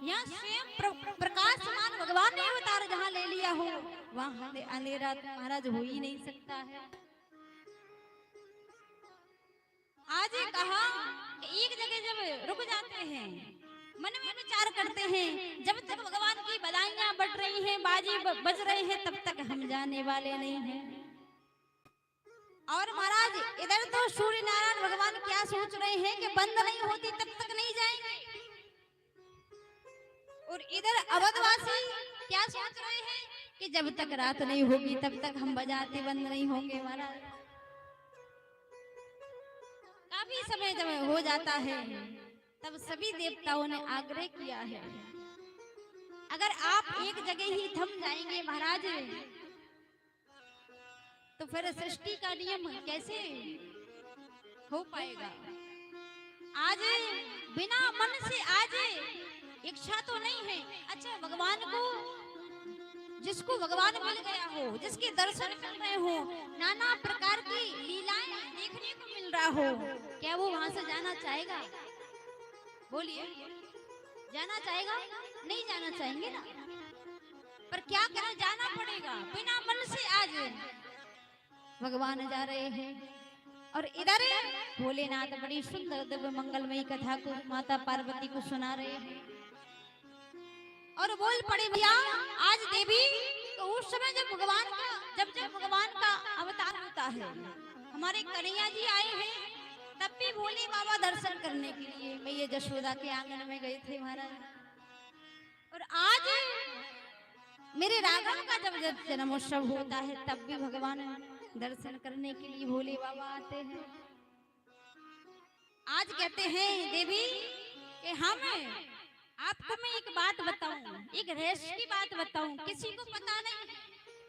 यहाँ स्वयं प्रकाशमान भगवान ने अवतार जहाँ ले लिया हो, वहाँ अंधेरा महाराज हो ही नहीं सकता है। आज कहा कि एक जगह जब रुक जाते हैं, मन में विचार करते हैं, जब तक भगवान की बधाइयां बढ़ रही हैं, बाजी बज रहे हैं, तब तक हम जाने वाले नहीं हैं। और महाराज इधर तो सूर्य नारायण भगवान क्या सोच रहे हैं कि बंद नहीं होती तब तक नहीं जाएंगे, और इधर अवधवासी क्या सोच रहे हैं कि जब तक रात नहीं होगी तब तक हम बजाते बंद नहीं होंगे। महाराज काफी समय जब हो जाता है तब सभी देवताओं ने आग्रह किया है, अगर आप एक जगह ही थम जाएंगे महाराज तो फिर सृष्टि का नियम कैसे हो पाएगा। आज बिना मन से आज इच्छा तो नहीं है। अच्छा, भगवान को जिसको भगवान मिल गया हो, जिसके दर्शन मिल रहे हो, नाना प्रकार की लीलाएं देखने को मिल रहा हो, क्या वो वहां से जाना चाहेगा? बोलिए, जाना चाहेगा? नहीं जाना चाहेंगे ना, पर क्या करें, जाना पड़ेगा। बिना मन से आज भगवान जा रहे हैं। और इधर भोलेनाथ बड़ी सुंदर दिव्य मंगलमयी कथा को माता पार्वती को सुना रहे हैं और बोल पड़े, भैया आज देवी तो उस समय जब भगवान का अवतार होता है, हमारे कन्हैया जी आए हैं, तब भी भोले बाबा दर्शन करने के लिए मैया जशोदा के आंगन में गए थे महाराज। और आज मेरे राघव का जब जन्मोत्सव होता है तब भी भगवान दर्शन करने के लिए भोले बाबा आते हैं। आज कहते हैं देवी कि हम आपको मैं एक बात बताऊं, एक रहस्य की बात बताऊं, किसी को पता नहीं,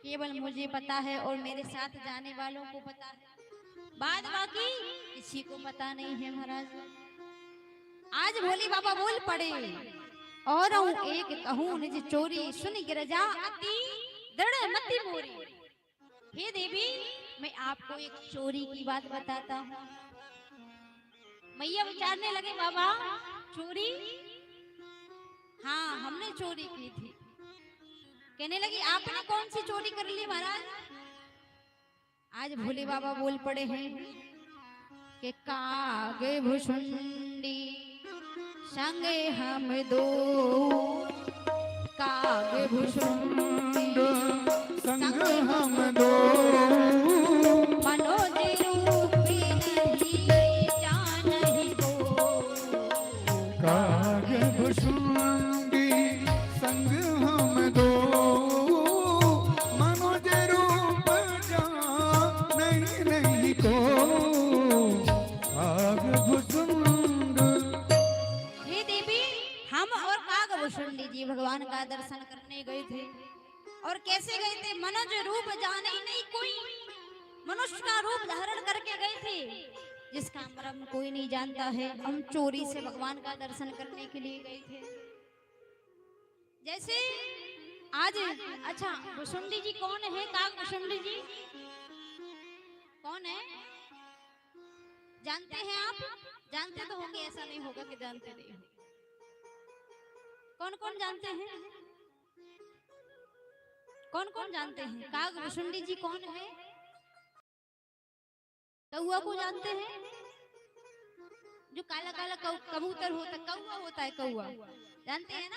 केवल मुझे पता है और मेरे साथ जाने वालों को पता है, बाद बाकी किसी को पता नहीं है महाराज। आज भोले बाबा बोल पड़े, और एक कहूं निज चोरी सुन गिरजा अति दृढ़ मति मोरी। हे देवी, मैं आपको एक चोरी की बात बताता हूँ। मैया विचारने लगे, बाबा चोरी? हाँ, हमने चोरी की थी। कहने लगी, आपने कौन सी चोरी कर ली महाराज? आज भोले बाबा बोल पड़े हैं कि कागे भुसुंडी संगे हम दो, कागे भुसुंडी संग हम दो, मनोज रूपी नहीं जानहि को, कागे भुसुंडी संग हम दो, मनोज रूप जानहि को, कागे भुसुंड। हे देवी, हम और काग भुसुंडी जी भगवान का दर्शन करने गए थे। और कैसे गए थे? मनुज रूप जाने नहीं कोई, मनुष्य का रूप धारण करके गए थे जिसका मर्म कोई नहीं जानता है। हम चोरी से भगवान का दर्शन करने के लिए गए थे। जैसे आज अच्छा, भुसुंडी जी कौन है? काग भुसुंडी जी कौन है? जानते हैं आप? जानते तो होंगे, ऐसा नहीं होगा कि जानते नहीं हो। कौन कौन जानते हैं? कौन कौन जानते हैं काग भुसुंडी जी कौन है? कौआ को जानते हैं? जो काला काला कबूतर होता, कौआ होता है, कौआ जानते हैं ना?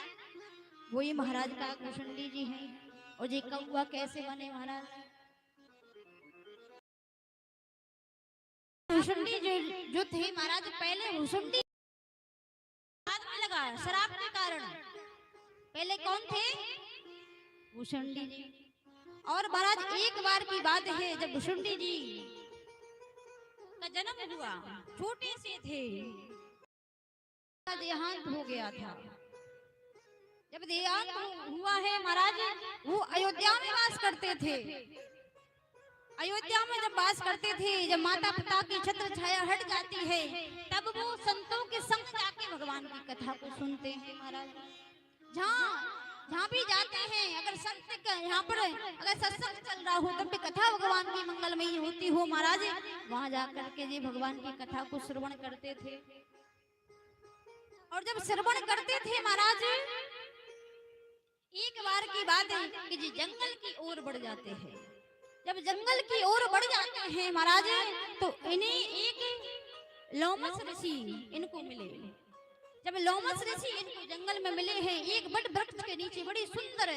वही महाराज काग भुसुंडी जी हैं। और ये कौआ कैसे बने महाराज? भुसुंडी जो थे महाराज, पहले भुसुंडी बाद में लगा शराब के कारण। पहले कौन थे? भुसुंडी जी। और महाराज एक बार की बात है, जब भुसुंडी जी का जन्म हुआ, छोटे से थे, देहांत हो गया था। जब देहांत हुआ है महाराज, वो अयोध्या में वास करते थे। अयोध्या में जब वास करते थे, जब माता पिता की छत्र छाया हट जाती है, तब वो संतों के संग जाके भगवान की कथा को सुनते हैं महाराज। जहाँ भी जाते हैं, अगर संत का यहाँ पर अगर सत्संग चल रहा हो, तब भी कथा भगवान की मंगलमयी होती हो महाराज, वहां जाकर के जी भगवान की कथा को श्रवण करते थे। और जब श्रवण करते थे महाराज, एक बार की बात है कि जी जंगल की ओर बढ़ जाते हैं। जब जंगल की ओर बढ़ जाते हैं महाराज, तो इन्हें एक लोमस ऋषि इनको मिले। जब लोमस ऋषि इनको जंगल में मिले हैं, एक बड़ वृक्ष के नीचे बड़ी सुंदर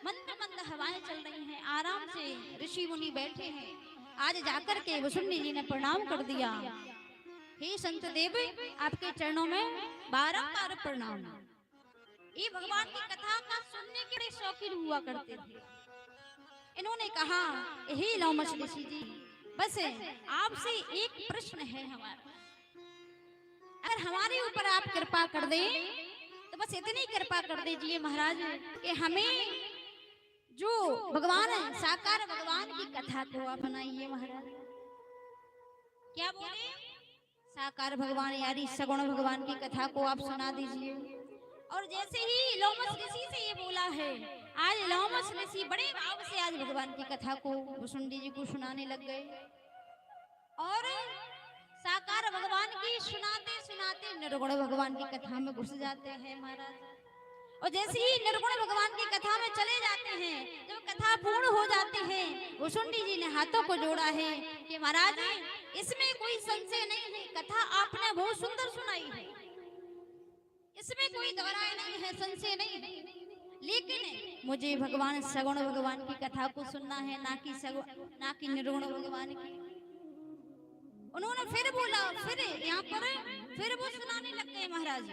मंद मंद हवाएं चल रही हैं, आराम से ऋषि मुनि बैठे हैं। आज जाकर के वसुंधरा जी ने प्रणाम कर दिया। हे संत देव, आपके चरणों में बारंबार प्रणाम। ये भगवान की कथा का सुनने के लिए शौकीन हुआ करते थे। इन्होंने कहा, हे लोमस ऋषि जी, बस आपसे एक प्रश्न है हमारा। अगर हमारे ऊपर आप कृपा कर दें तो बस इतनी कृपा कर दीजिए महाराज कि हमें जो भगवान है, साकार भगवान की कथा को आप बनाइए महाराज। क्या बोले? साकार भगवान यानी सगुण भगवान की कथा को आप सुना दीजिए। और जैसे ही लोमस ऋषि से ये बोला है, आज लोमस ऋषि बड़े भाव से आज भगवान की कथा को वसुंधरा जी को सुनाने लग गए। और साकार भगवान की सुनाते सुनाते निर्गुण भगवान की कथा में घुस जाते हैं महाराज। और जैसे ही निर्गुण भगवान की कथा में चले जाते हैं, जब कथा पूर्ण हो जाती है, वसुंधरा जी ने हाथों को जोड़ा है कि महाराज इसमें कोई संशय नहीं है, कथा आपने बहुत सुंदर सुनाई है, इसमें कोई दोहराए नहीं है, संशय नहीं है, लेकिन मुझे भगवान सगुण भगवान की कथा को सुनना है, ना कि निर्गुण भगवान की। उन्होंने फिर बोला, फिर यहाँ पर फिर वो सुनाने लग गए महाराज।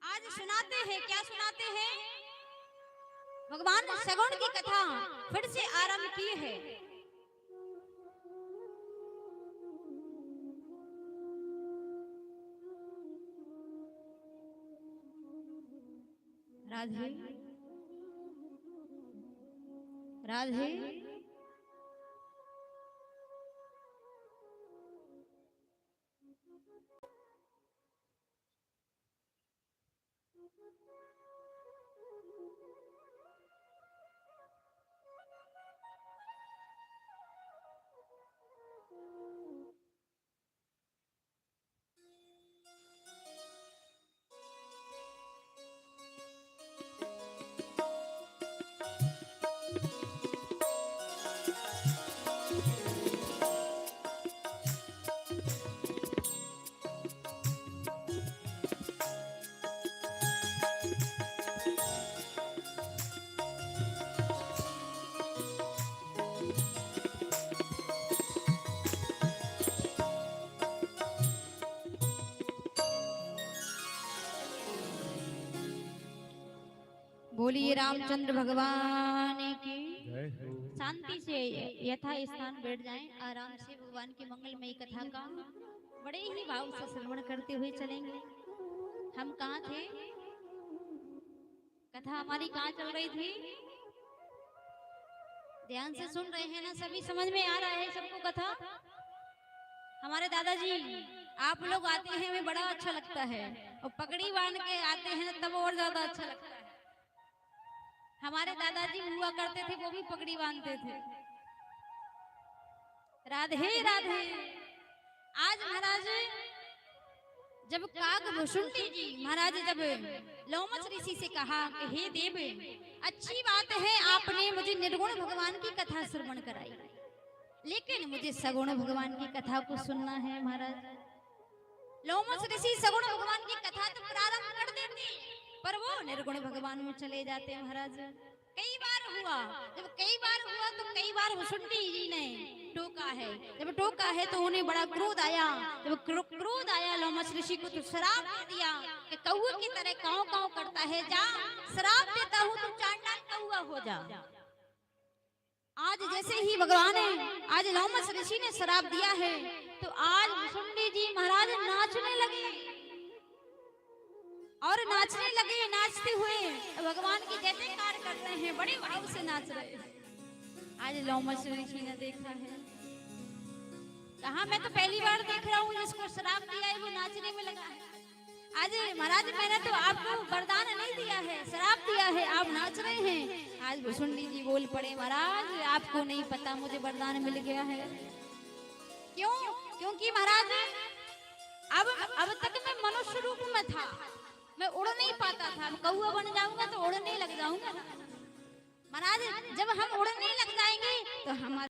आज सुनाते हैं, क्या सुनाते हैं? भगवान सगुण की कथा फिर से आरंभ की है। राधे राधे बोलिए रामचंद्र भगवान की। शांति से यथा स्थान बैठ जाएं, आराम से भगवान की मंगलमयी कथा का बड़े ही भाव से श्रवण करते हुए चलेंगे। हम कहाँ थे? कथा हमारी कहाँ चल रही थी? ध्यान से सुन रहे हैं ना? सभी समझ में आ रहा है सबको कथा? हमारे दादाजी आप लोग आते हैं, हमें बड़ा अच्छा लगता है, और पगड़ी बांध के आते हैं तब और ज्यादा अच्छा लगता है। हमारे दादाजी हुआ करते थे, वो भी पगड़ी बांधते थे। राधे राधे। आज महाराज जब काग वसुंधरा जी महाराज जब लोमस ऋषि से कहा कि हे देव, अच्छी बात है आपने मुझे निर्गुण भगवान की कथा श्रवण कराई, लेकिन मुझे सगुण भगवान की कथा को सुनना है महाराज। लोमस ऋषि सगुण भगवान की कथा तो प्रारंभ कर देते, पर वो निर्गुण भगवान में चले जाते हैं महाराज। कई बार हुआ, जब कई बार हुआ तो कई बार वसुंधरा जी ने टोका है। जब टोका है तो उन्हें बड़ा क्रोध आया। जब क्रोध आया लोमस ऋषि को तो श्राप दे दिया कि कौवे की तरह काँव काँव करता है, जा श्राप देता हूँ तो चांडाल कौवा हो जा। आज जैसे ही भगवान है, आज लोमस ऋषि ने श्राप दिया है, तो आज वसुंधरा जी महाराज नाचने लगे और नाचने लगे। नाचते हुए भगवान की जय जयकार कर रहे हैं, बड़े भाव से नाच रहे हैं। आज लोमस ऋषि ने देखा है, कहा मैं तो पहली बार देख रहा हूँ जिसको श्राप दिया है वो नाचने में लगा है। आज महाराज मैंने तो आपको वरदान नहीं दिया है, श्राप दिया है, आप नाच रहे हैं। आज वसुंधरा जी बोल पड़े, महाराज आपको नहीं पता मुझे वरदान मिल गया है। क्यों? क्योंकि महाराज अब तक मैं मनुष्य रूप में था, मैं उड़ नहीं पाता था, कौवा बन जाऊंगा तो उड़ने लग जाऊंगा। महाराज जब हम उड़ने लग जाएंगे तो हमारे